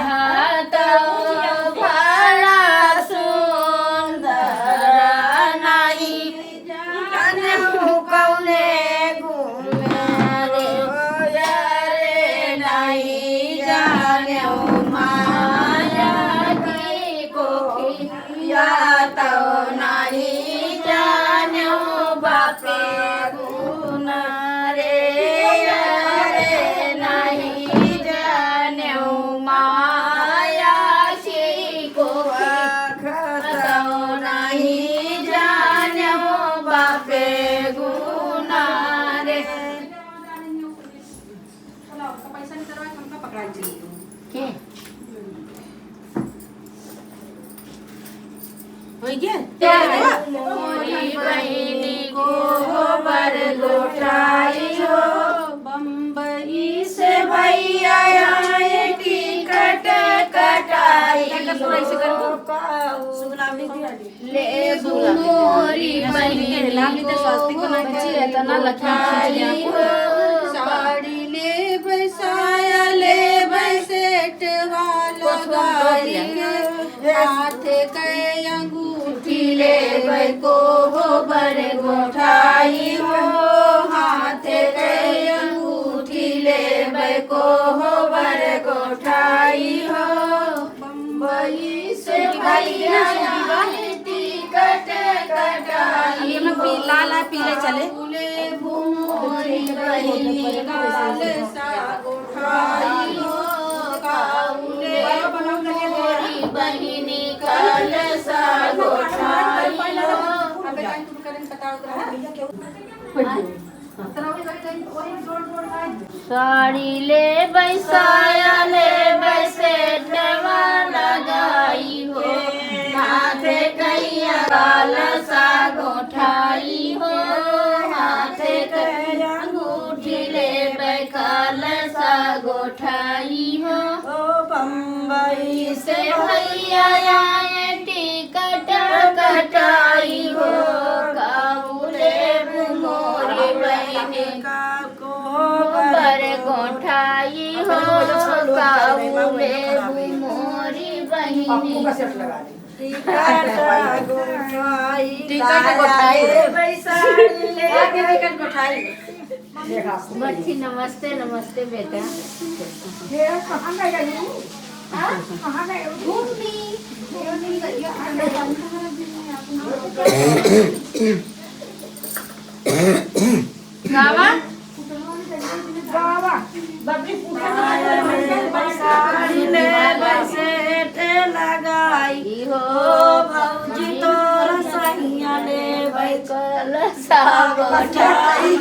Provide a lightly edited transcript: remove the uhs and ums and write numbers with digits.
हाथ बड़ा सुंदर नाही जाने कौने घूमे रे नहीं जाने माया की कोखिया तो नहीं जाने बापे गुण रे नहीं जाने माया की कोखिया तो नहीं जाने बापे गुण रे मोरी बहिनी को बर लौटाई हो बम्बई से भैया आए टिकट कटाई ले मोरी बहिनी को साड़ी ले बसाया ले बसेट वाला गाड़ी हाथ के अंगूठी ले को हो बर गोठाई हो हाथ के अंगूठी ले को हो बर गोठाई हो बम्बई से भैया टिकट कटाई लाला पीले चले मोरी बहिनी काल सा गोठाई हो काउले मोरी बहिनी काल सा गोठाई साड़ी ले बैसाया ले बैसे डवा लगाई हो माथे कैया काल सा गोठाई हो हाथे कैया अंगूठी ले बैकाल सा गोठाई हो बम्बई से भैया आए टिकट कटाई हो काबुले मोरी बहिनी बर गोठाई हो काबुले मोरी बहिनी बच्ची नमस्ते नमस्ते बेटा गावा लगाई हो भौजी तोरा सैया ले बैकल सा गोठाई